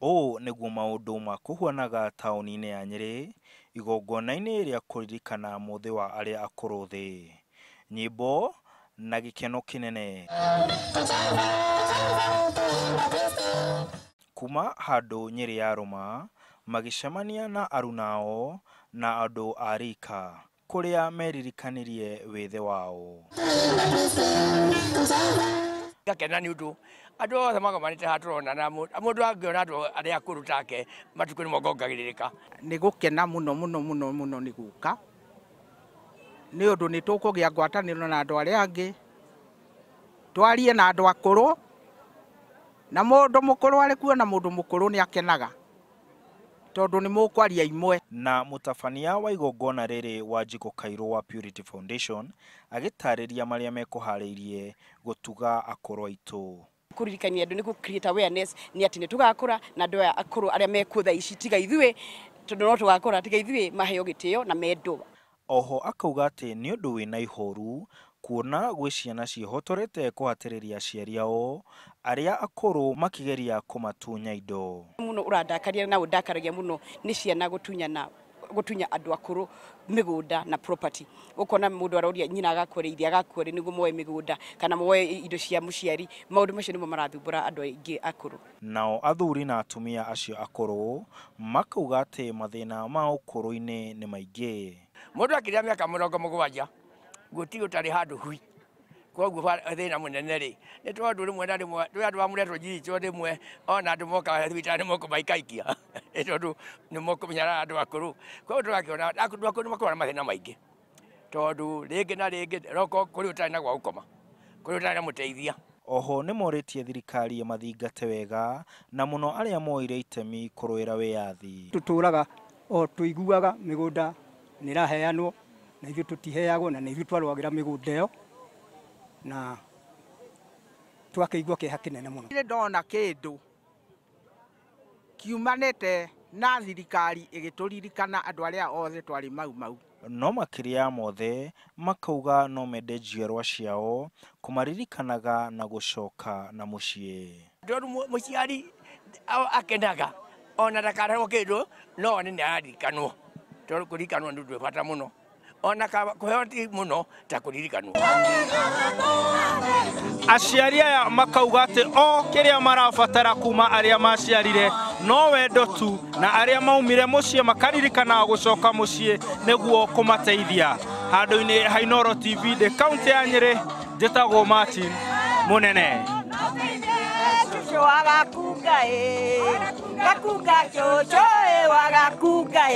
O nĩguo maũndũ ma kũhuanaga taũni-inĩ ya Nyeri, igongona-inĩ rĩa kũririkana muthi wa arĩa akũrũ thĩ. Nyĩmbo na gikeno kinene. Kuma handũ Nyeri ya rũma, magicemania na arunao na andu a rika, kũrĩa meririkanirie wĩthĩ wao. Gakena ni undu andu othe magomanite haturona na mundu angiona andu aria akuru take matuko ni mogongagirika ni gukena muno ni guka ni undu ni tukugia ngwataniro na andu aria angi twarie na andu akuru na mundu mukuru ari kuona mundu mukuru ni akenaga tondu ni mukwaria imwe. Na mutabania wa igongona riri wa Gukunguira wa Purity Foundation agitariria maria mekuhariirie gutuga akuru aitu. Kuririkania andu ni ku create awareness ni ati ni tugakura na andu akuru aria mekutha ici tiga ithue tondu no tugakura tiga ithue maheo gitio na mendo. Oho akauga ati ni undu wina ihoru kuona gwi ciana cihotorete kuhatiriria aciari ao aria akuru makigeria kumatunya indo. Muno uradakaria na udakaragia muno ni ciana gutunya andu akuru migunda na property. Ukona mundu aroria nyina agakureithia agakure niguo moe migunda kana moe indo cia muciari maundu macio nimo marathumbura andu aingi akuru. Nao athuri na atumia acio akuru makauga ati mathina ma ukuru-ini ni maingi. Mundu akiria miaka 70 guti utari handu hui koguo thina munene ri ni tondu rimwe na rimwe andu bamuretwo njicho rimwe ona andu moka thibitari moko maikaikia tondu ni moko menyara andu akuru koguo turakiona andu akuru makora mathina maingi tondu ringi na ringi roko kuri utari na gwa gukoma kuri utari na muteithia. Oho ni moritie thirikari mathingate wega na muno aria moire itemi kuruira wiathi. Tuturaga o tuiguaga migunda ni raheanwo na ithu tutiheagwo na ithu twarwagira migunda iyo na twakaigua kiha kinene muno. Ile ndona kindu kiumanite na thirikari igituririkana andu aria othe twari mau. No makiria mothe makauga no mende njiarwa ciao kumaririkanaga na gucoka na mucii. Ndoru muciari akenaga ona ndakarehwo kindu no ni aririkanwo tondu kuririkanwo ndu bata muno ona kuhoti muno ta kuririkanwo. Aciari aya makauga ati o kiria marabatara kuma aria maciarire no wendo tu na aria maumire mucii makaririkana gucoka mucii niguo kumateithia. Handu-ini ha Inooro TV de county ya Nyeri, njitagwo Martin munene. Wagakunga